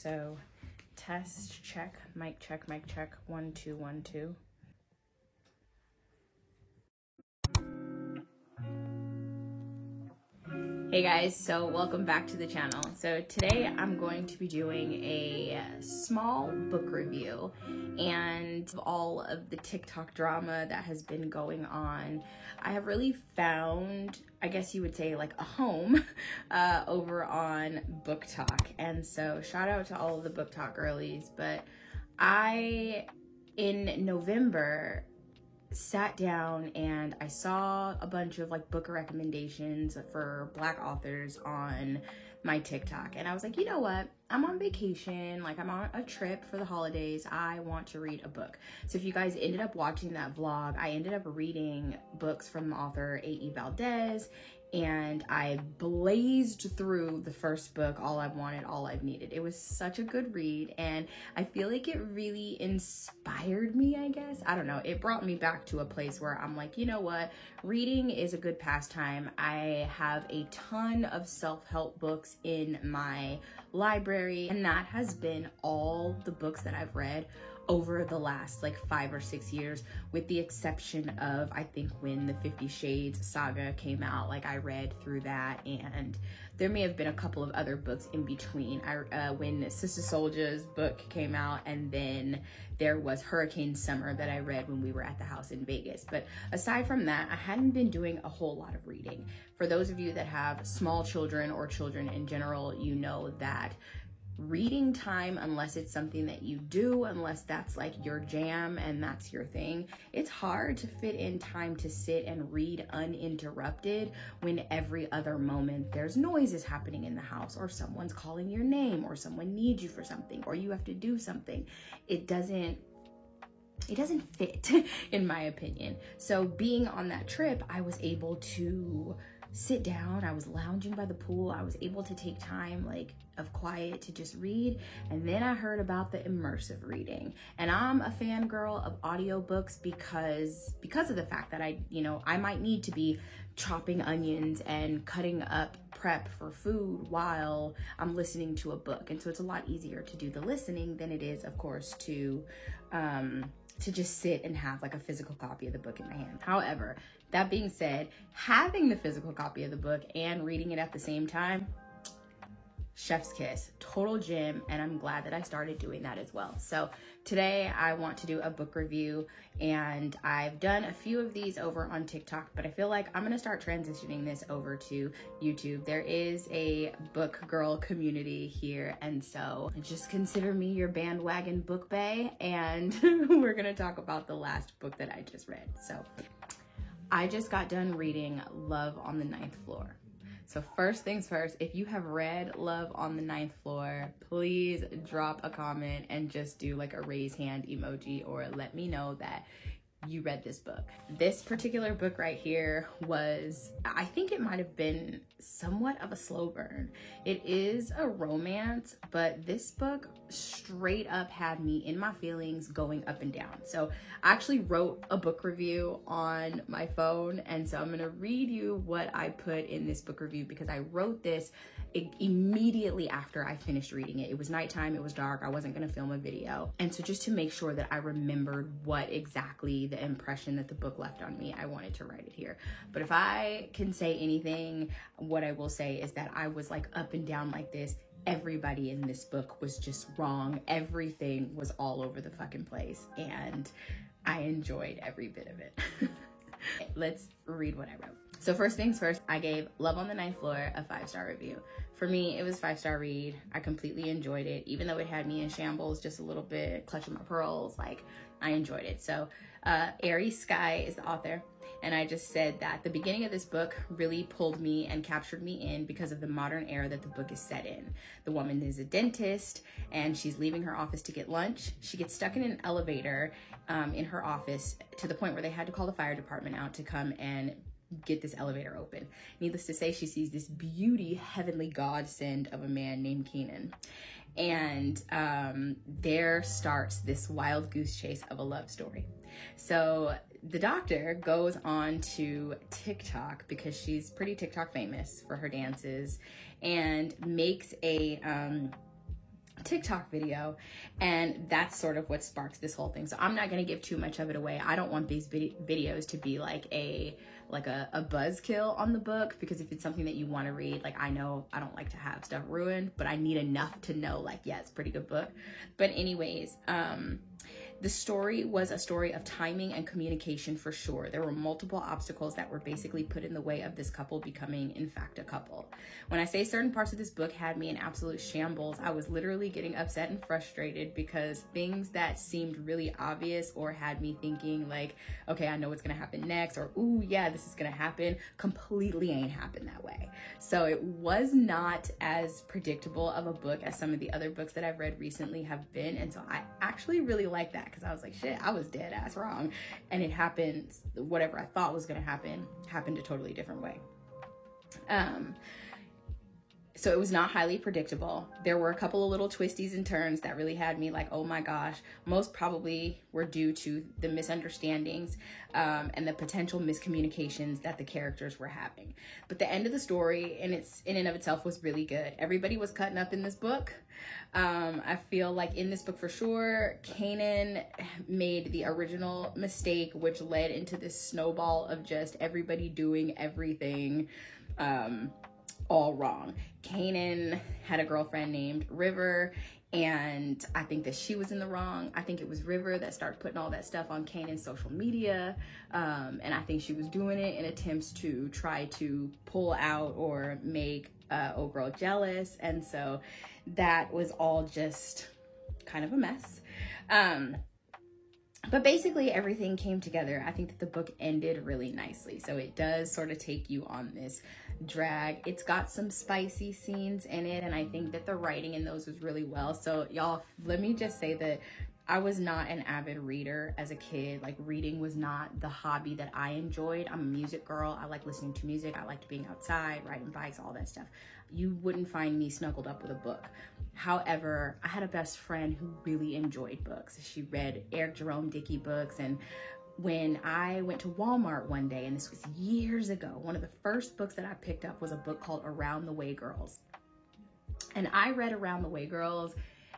So test, check, mic check, 1 2 1 2. Hey guys, so welcome back to the channel. So today I'm going to be doing a small book review, and all of the TikTok drama that has been going on, I have really found, I guess you would say, like a home over on BookTok. And so shout out to all of the BookTok girlies. But in November, sat down and I saw a bunch of like book recommendations for Black authors on my TikTok, and I was like, you know what, I'm on vacation, like I'm on a trip for the holidays, I want to read a book. So if you guys ended up watching that vlog, I ended up reading books from the author A.E. Valdez, and I blazed through the first book, All I've Wanted, All I've Needed. It was such a good read, and I feel like it really inspired me, I guess. I don't know. It brought me back to a place where I'm like, you know what? Reading is a good pastime. I have a ton of self-help books in my library, and that has been all the books that I've read over the last like 5 or 6 years, with the exception of, I think, when the 50 Shades saga came out. Like, I read through that, and there may have been a couple of other books in between. When Sister Souljah's book came out, and then there was Hurricane Summer that I read when we were at the house in Vegas. But aside from that, I hadn't been doing a whole lot of reading. For those of you that have small children or children in general, you know that reading time, unless it's something that you do, unless that's like your jam and that's your thing, it's hard to fit in time to sit and read uninterrupted when every other moment there's noises happening in the house, or someone's calling your name, or someone needs you for something, or you have to do something. It doesn't fit in my opinion. So being on that trip, I was able to sit down, I was lounging by the pool, I was able to take time like of quiet to just read. And then I heard about the immersive reading, and I'm a fangirl of audiobooks because of the fact that I might need to be chopping onions and cutting up prep for food while I'm listening to a book. And so it's a lot easier to do the listening than it is, of course, to just sit and have like a physical copy of the book in my hand. However, that being said, having the physical copy of the book and reading it at the same time, chef's kiss, total gem, and I'm glad that I started doing that as well. So today I want to do a book review, and I've done a few of these over on TikTok, but I feel like I'm gonna start transitioning this over to YouTube. There is a book girl community here, and so just consider me your bandwagon book bae, and we're gonna talk about the last book that I just read. So I just got done reading Love on the Ninth Floor. So first things first, if you have read Love on the Ninth Floor, please drop a comment and just do like a raise hand emoji, or let me know that you read this book. This particular book right here was, I think it might have been somewhat of a slow burn. It is a romance, but this book straight up had me in my feelings going up and down. So I actually wrote a book review on my phone, and so I'm gonna read you what I put in this book review, because I wrote this immediately after I finished reading it. It was nighttime, it was dark, I wasn't gonna film a video. And so just to make sure that I remembered what exactly the impression that the book left on me, I wanted to write it here. But if I can say anything, what I will say is that I was like up and down like this. Everybody in this book was just wrong. Everything was all over the fucking place, and I enjoyed every bit of it. Let's read what I wrote. So first things first, I gave Love on the Ninth Floor a 5-star review. For me, it was a 5-star read. I completely enjoyed it, even though it had me in shambles just a little bit, clutching my pearls. Like, I enjoyed it. So Ari Sky is the author, and I just said that the beginning of this book really pulled me and captured me in because of the modern era that the book is set in. The woman is a dentist, and she's leaving her office to get lunch. She gets stuck in an elevator in her office, to the point where they had to call the fire department out to come and get this elevator open. Needless to say, she sees this beauty, heavenly godsend of a man named Keenan. And there starts this wild goose chase of a love story. So the doctor goes on to TikTok, because she's pretty TikTok famous for her dances, and makes a TikTok video, and that's sort of what sparks this whole thing. So I'm not going to give too much of it away. I don't want these videos to be like a buzzkill on the book, because if it's something that you want to read, like, I know I don't like to have stuff ruined, but I need enough to know, like, yeah, it's a pretty good book. But anyways, the story was a story of timing and communication for sure. There were multiple obstacles that were basically put in the way of this couple becoming, in fact, a couple. When I say certain parts of this book had me in absolute shambles, I was literally getting upset and frustrated because things that seemed really obvious or had me thinking like, okay, I know what's gonna happen next, or ooh, yeah, this is gonna happen, completely ain't happened that way. So it was not as predictable of a book as some of the other books that I've read recently have been. And so I actually really like that, because I was like, shit, I was dead ass wrong. And it happened, whatever I thought was gonna happen, happened a totally different way. So it was not highly predictable. There were a couple of little twisties and turns that really had me like, oh my gosh. Most probably were due to the misunderstandings and the potential miscommunications that the characters were having. But the end of the story in and of itself was really good. Everybody was cutting up in this book. I feel like in this book for sure, Kanan made the original mistake, which led into this snowball of just everybody doing everything all wrong. Kanan had a girlfriend named River, and I think that she was in the wrong. I think it was River that started putting all that stuff on Kanan's social media, and I think she was doing it in attempts to try to pull out or make old girl jealous, and so that was all just kind of a mess. But basically everything came together. I think that the book ended really nicely. So it does sort of take you on this drag. It's got some spicy scenes in it, and I think that the writing in those was really well. So y'all, let me just say that I was not an avid reader as a kid. Like, reading was not the hobby that I enjoyed. I'm a music girl. I like listening to music. I liked being outside, riding bikes, all that stuff. You wouldn't find me snuggled up with a book. However, I had a best friend who really enjoyed books. She read Eric Jerome Dickey books, and when I went to Walmart one day, and this was years ago, one of the first books that I picked up was a book called Around the Way Girls. And I read Around the Way Girls,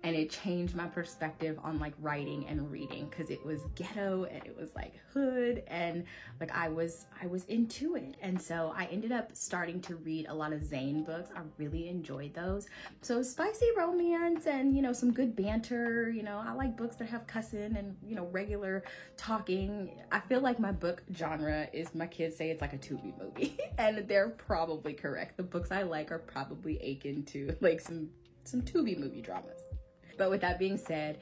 and it changed my perspective on like writing and reading, because it was ghetto and it was like hood, and like I was into it. And so I ended up starting to read a lot of Zane books. I really enjoyed those. So spicy romance and, you know, some good banter. You know, I like books that have cussing and, you know, regular talking. I feel like my book genre is, my kids say it's like a Tubi movie, and they're probably correct. The books I like are probably akin to like some Tubi movie dramas. But with that being said,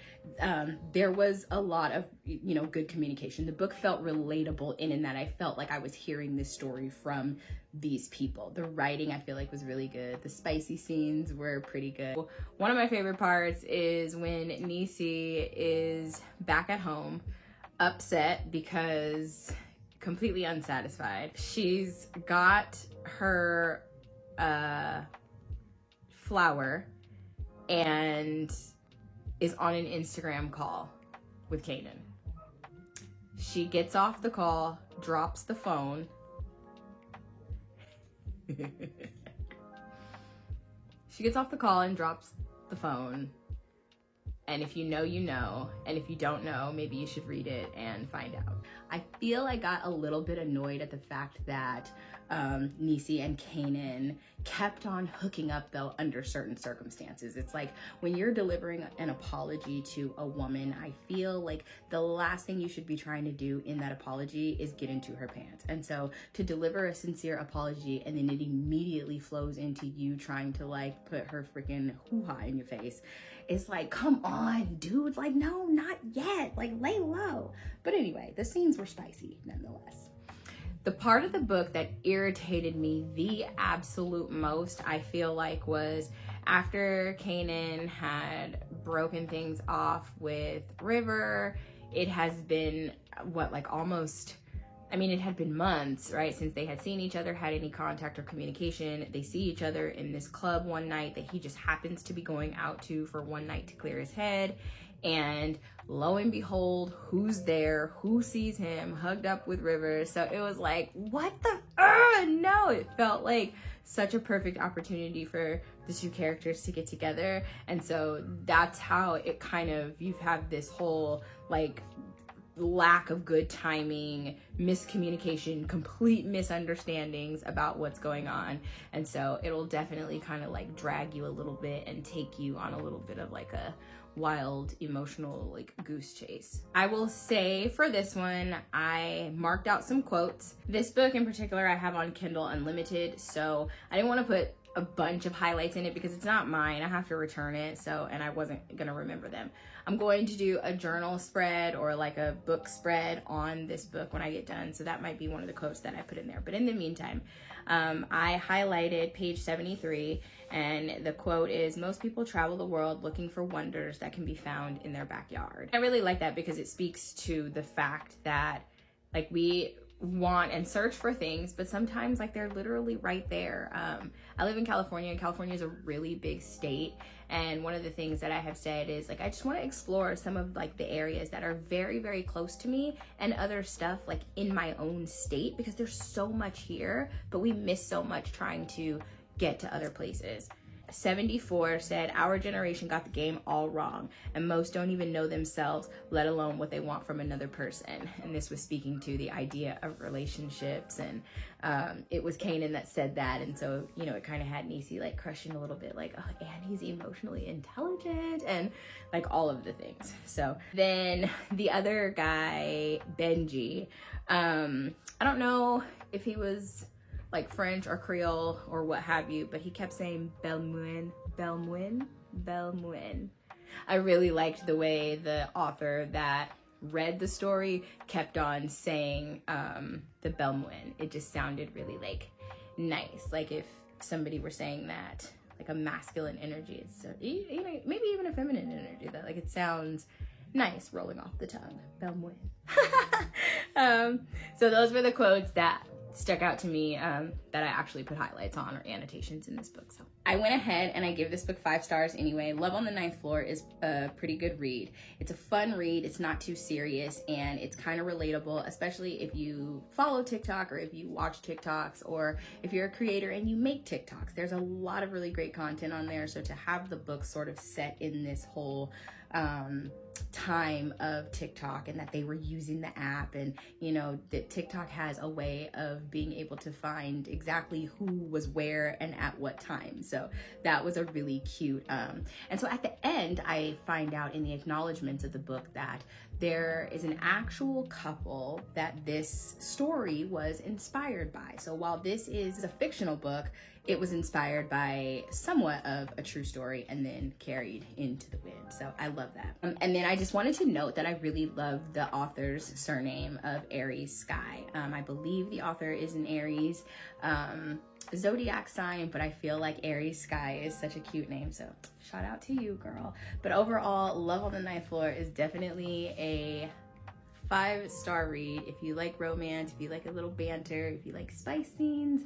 there was a lot of, you know, good communication. The book felt relatable in that I felt like I was hearing this story from these people. The writing, I feel like, was really good. The spicy scenes were pretty good. One of my favorite parts is when Niecy is back at home, upset because completely unsatisfied. She's got her flower and is on an Instagram call with Kanan. She gets off the call, drops the phone. She gets off the call and drops the phone. And if you know, you know. And if you don't know, maybe you should read it and find out. I feel I got a little bit annoyed at the fact that Niecy and Kanan kept on hooking up, though, under certain circumstances. It's like when you're delivering an apology to a woman, I feel like the last thing you should be trying to do in that apology is get into her pants. And so to deliver a sincere apology and then it immediately flows into you trying to like put her freaking hoo-ha in your face, it's like, come on, dude. Like, no, not yet. Like, lay low. But anyway, the scenes were spicy nonetheless. The part of the book that irritated me the absolute most, I feel like, was after Kanan had broken things off with River. It has been, what, like almost, I mean, it had been months, right, since they had seen each other, had any contact or communication. They see each other in this club one night that he just happens to be going out to for one night to clear his head. And lo and behold, who's there? Who sees him hugged up with Rivers? So it was like, what the? No, it felt like such a perfect opportunity for the two characters to get together. And so that's how it kind of, you've had this whole like lack of good timing, miscommunication, complete misunderstandings about what's going on. And so it'll definitely kind of like drag you a little bit and take you on a little bit of like a wild emotional like goose chase. I will say for this one, I marked out some quotes. This book in particular I have on Kindle Unlimited, so I didn't want to put a bunch of highlights in it because it's not mine. I have to return it, so, and I wasn't gonna remember them. I'm going to do a journal spread or like a book spread on this book when I get done, so that might be one of the quotes that I put in there. But in the meantime, I highlighted page 73, and the quote is, "Most people travel the world looking for wonders that can be found in their backyard." I really like that because it speaks to the fact that like we want and search for things, but sometimes like they're literally right there. I live in California, and California is a really big state, and one of the things that I have said is like I just want to explore some of like the areas that are very, very close to me and other stuff like in my own state, because there's so much here, but we miss so much trying to get to other places. 74 said, "Our generation got the game all wrong, and most don't even know themselves, let alone what they want from another person." And this was speaking to the idea of relationships, and it was Kanan that said that, and so, you know, it kind of had Niecy like crushing a little bit, like, oh, and he's emotionally intelligent, and like all of the things. So then the other guy, Benji, I don't know if he was like French or Creole or what have you, but he kept saying Belmouin, Belmouin, Belmouin. I really liked the way the author that read the story kept on saying the Belmouin. It just sounded really like nice, like if somebody were saying that, like a masculine energy. It's so, maybe even a feminine energy, that like it sounds nice rolling off the tongue. Belmouin. So those were the quotes that stuck out to me that I actually put highlights on or annotations in this book. So I went ahead and I give this book 5 stars anyway. Love on the Ninth Floor is a pretty good read. It's a fun read, it's not too serious, and it's kind of relatable, especially if you follow TikTok or if you watch TikToks or if you're a creator and you make TikToks. There's a lot of really great content on there, so to have the book sort of set in this whole time of TikTok, and that they were using the app, and you know that TikTok has a way of being able to find exactly who was where and at what time. So that was a really cute and so at the end I find out in the acknowledgments of the book that there is an actual couple that this story was inspired by. So while this is a fictional book, it was inspired by somewhat of a true story and then carried into the wind. So I love that. And then I just wanted to note that I really love the author's surname of Aries Sky. I believe the author is an Aries zodiac sign, but I feel like Aries Sky is such a cute name, so shout out to you, girl. But overall, Love on the Ninth Floor is definitely a 5-star read. If you like romance, if you like a little banter, if you like spice scenes,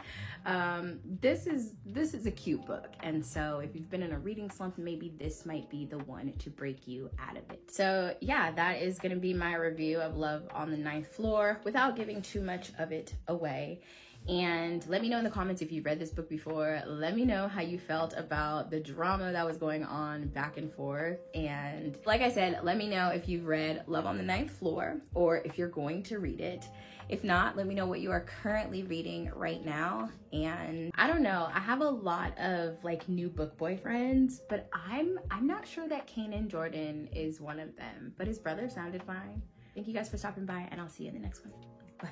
this is a cute book. And so if you've been in a reading slump, maybe this might be the one to break you out of it. So yeah, that is gonna be my review of Love on the Ninth Floor without giving too much of it away. And let me know in the comments if you've read this book before. Let me know how you felt about the drama that was going on back and forth. And like I said, let me know if you've read Love on the Ninth Floor or if you're going to read it. If not, let me know what you are currently reading right now. And I don't know, I have a lot of like new book boyfriends, but I'm not sure that Kanan Jordan is one of them, but his brother sounded fine. Thank you guys for stopping by, and I'll see you in the next one. Bye.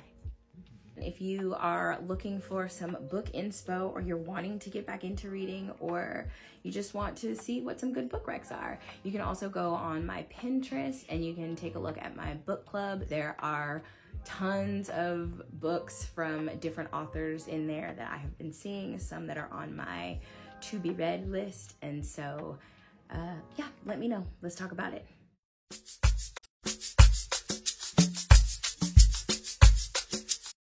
If you are looking for some book inspo, or you're wanting to get back into reading, or you just want to see what some good book recs are, you can also go on my Pinterest and you can take a look at my book club. There are tons of books from different authors in there that I have been seeing, some that are on my to be read list. And so yeah, let me know. Let's talk about it.